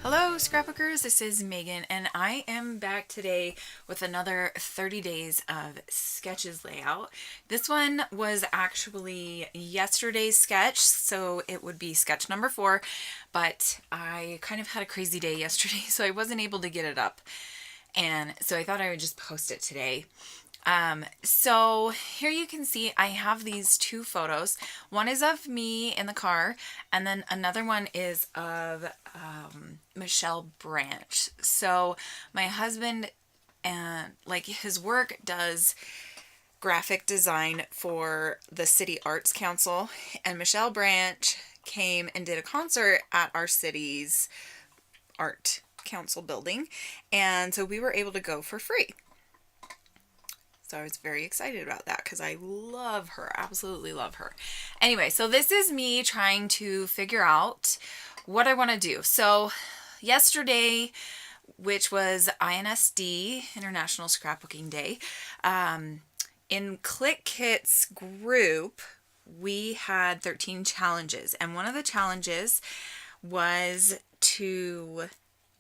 Hello, scrapbookers. This is Megan, and I am back today with another 30 days of sketches layout. This one was actually yesterday's sketch, so it would be sketch number 4, but I kind of had a crazy day yesterday, so I wasn't able to get it up, and so I thought I would just post it today. So here you can see I have these two photos. One is of me in the car, and then another one is of Michelle Branch. So my husband and his work does graphic design for the City Arts Council, and Michelle Branch came and did a concert at our city's art council building, and so we were able to go for free. So I was very excited about that because I love her, absolutely love her. Anyway, so this is me trying to figure out what I want to do. So yesterday, which was INSD, International Scrapbooking Day, in Click Kit's group, we had 13 challenges. And one of the challenges was to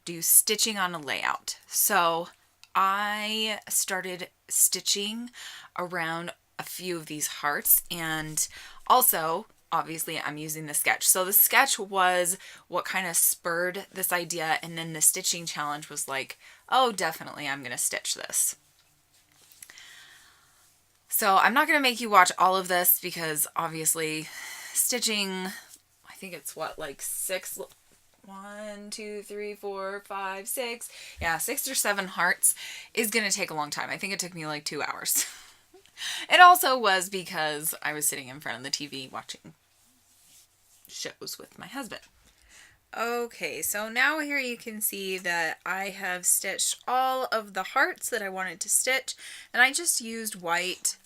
do stitching on a layout. So I started stitching around a few of these hearts, and also obviously I'm using the sketch. So the sketch was what kind of spurred this idea, and then the stitching challenge was like, oh, definitely I'm gonna stitch this. So I'm not gonna make you watch all of this because obviously stitching, I think it's what, like 6, 1, 2, 3, 4, 5, 6. Yeah, 6 or 7 hearts is going to take a long time. I think it took me like 2 hours. It also was because I was sitting in front of the TV watching shows with my husband. Okay, so now here you can see that I have stitched all of the hearts that I wanted to stitch, and I just used white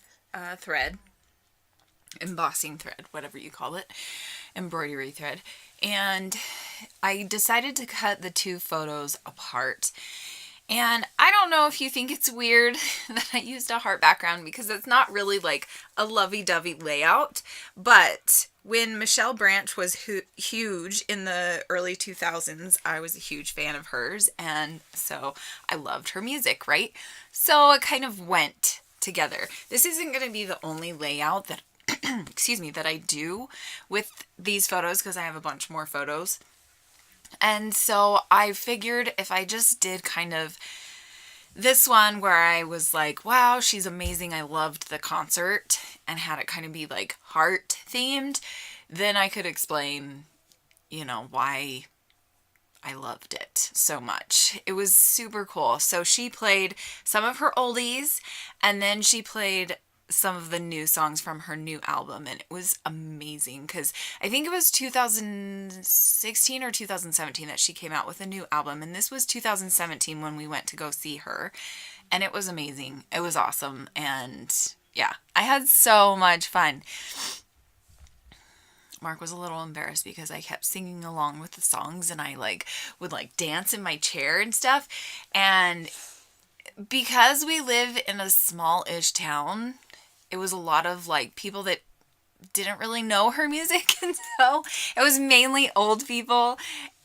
thread, embossing thread, whatever you call it, embroidery thread. And I decided to cut the two photos apart. And I don't know if you think it's weird that I used a heart background because it's not really like a lovey-dovey layout. But when Michelle Branch was huge in the early 2000s, I was a huge fan of hers. And so I loved her music, right? So it kind of went together. This isn't going to be the only layout that excuse me, that I do with these photos because I have a bunch more photos. And so I figured if I just did kind of this one where I was like, wow, she's amazing, I loved the concert, and had it kind of be like heart themed, then I could explain, why I loved it so much. It was super cool. So she played some of her oldies, and then she played some of the new songs from her new album, and it was amazing because I think it was 2016 or 2017 that she came out with a new album, and this was 2017 when we went to go see her, and it was amazing. It was awesome, and yeah, I had so much fun. Mark was a little embarrassed because I kept singing along with the songs, and I would dance in my chair and stuff, and because we live in a small-ish town, it was a lot of people that didn't really know her music, and so it was mainly old people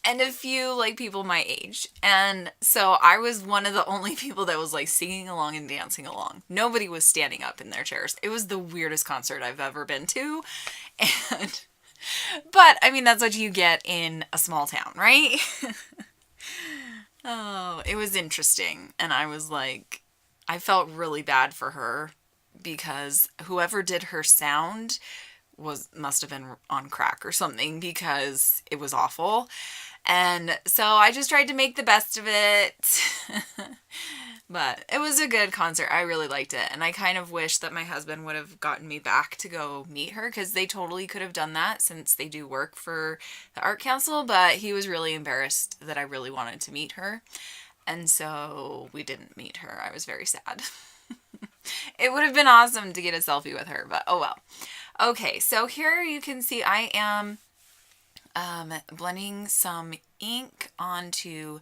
and a few people my age. And so I was one of the only people that was singing along and dancing along. Nobody was standing up in their chairs. It was the weirdest concert I've ever been to. But I mean, that's what you get in a small town, right? Oh, it was interesting. And I was I felt really bad for her because whoever did her sound must have been on crack or something because it was awful. And so I just tried to make the best of it. But it was a good concert. I really liked it. And I kind of wish that my husband would have gotten me back to go meet her because they totally could have done that since they do work for the art council. But he was really embarrassed that I really wanted to meet her. And so we didn't meet her. I was very sad. It would have been awesome to get a selfie with her, but oh well. Okay, so here you can see I am blending some ink onto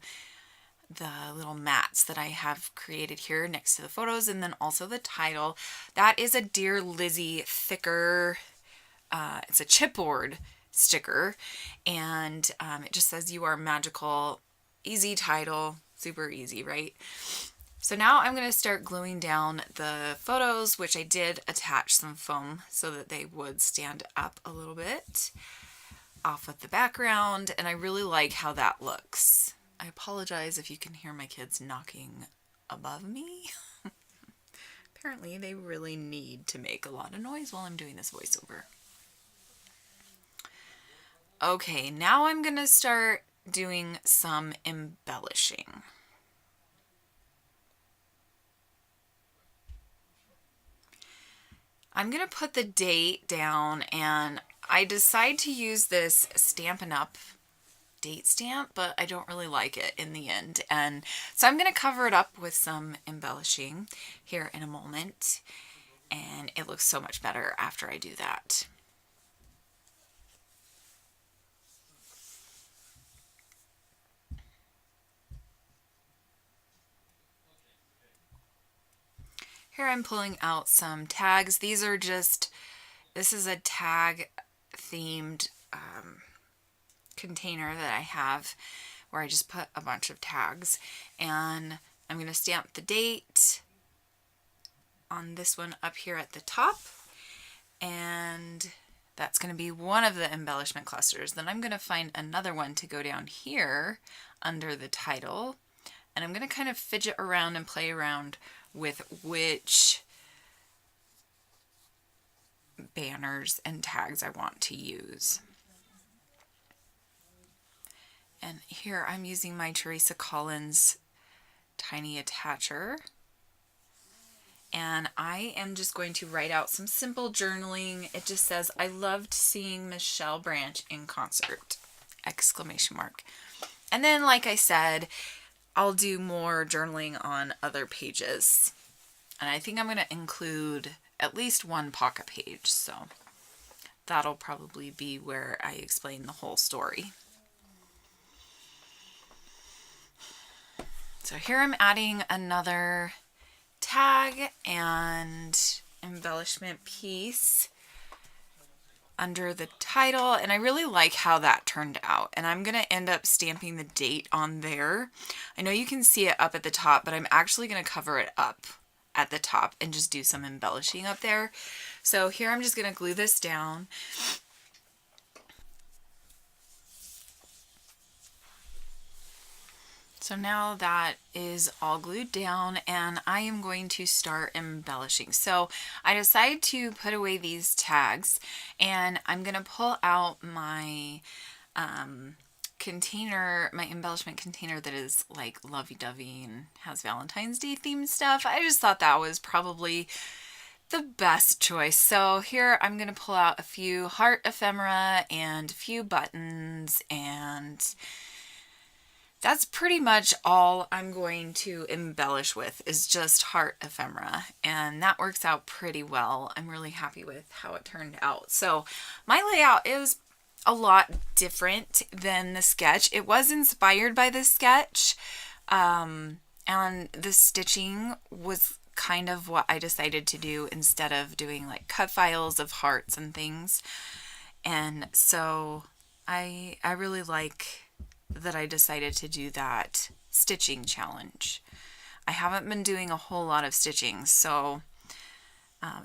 the little mats that I have created here next to the photos, and then also the title. That is a Dear Lizzie thicker, it's a chipboard sticker, and it just says, "You are magical, easy title, super easy, right? So now I'm going to start gluing down the photos, which I did attach some foam so that they would stand up a little bit off of the background, and I really like how that looks. I apologize if you can hear my kids knocking above me. Apparently they really need to make a lot of noise while I'm doing this voiceover. Okay, now I'm going to start doing some embellishing. I'm going to put the date down, and I decide to use this Stampin' Up! Date stamp, but I don't really like it in the end. And so I'm going to cover it up with some embellishing here in a moment, and it looks so much better after I do that. Here I'm pulling out some tags. These are just, this is a tag themed container that I have where I just put a bunch of tags, and I'm going to stamp the date on this one up here at the top, and that's going to be one of the embellishment clusters. Then I'm going to find another one to go down here under the title, and I'm going to kind of fidget around and play around with which banners and tags I want to use. And here I'm using my Teresa Collins tiny attacher, and I am just going to write out some simple journaling. It just says, I loved seeing Michelle Branch in concert! Exclamation mark. And then, like I said, I'll do more journaling on other pages, and I think I'm going to include at least one pocket page, so that'll probably be where I explain the whole story. So here I'm adding another tag and embellishment piece under the title, and I really like how that turned out, and I'm going to end up stamping the date on there. I know you can see it up at the top, but I'm actually going to cover it up at the top and just do some embellishing up there. So here I'm just going to glue this down. So now that is all glued down, and I am going to start embellishing. So I decided to put away these tags, and I'm going to pull out my container, my embellishment container that is like lovey-dovey and has Valentine's Day themed stuff. I just thought that was probably the best choice. So here I'm going to pull out a few heart ephemera and a few buttons, and that's pretty much all I'm going to embellish with, is just heart ephemera, and that works out pretty well. I'm really happy with how it turned out. So my layout is a lot different than the sketch. It was inspired by the sketch, and the stitching was kind of what I decided to do instead of doing like cut files of hearts and things. And so I really like that I decided to do that stitching challenge. I haven't been doing a whole lot of stitching, so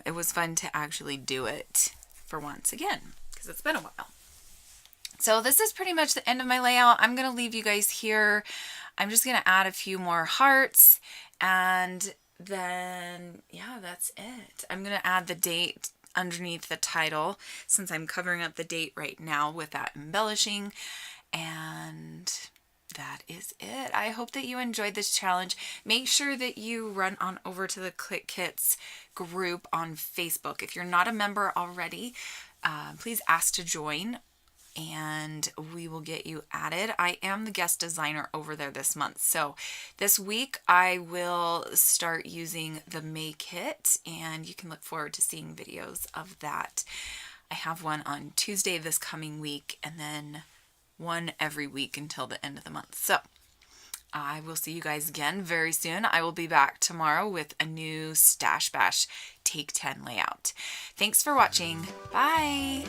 it was fun to actually do it for once again, because it's been a while. So this is pretty much the end of my layout. I'm going to leave you guys here. I'm just going to add a few more hearts, and then yeah, that's it. I'm going to add the date underneath the title, since I'm covering up the date right now with that embellishing. And that is it. I hope that you enjoyed this challenge. Make sure that you run on over to the Click Kits group on Facebook. If you're not a member already, please ask to join, and we will get you added. I am the guest designer over there this month. So this week I will start using the May kit, and you can look forward to seeing videos of that. I have one on Tuesday this coming week, and then one every week until the end of the month. So I will see you guys again very soon. I will be back tomorrow with a new Stash Bash Take 10 layout. Thanks for watching. Bye!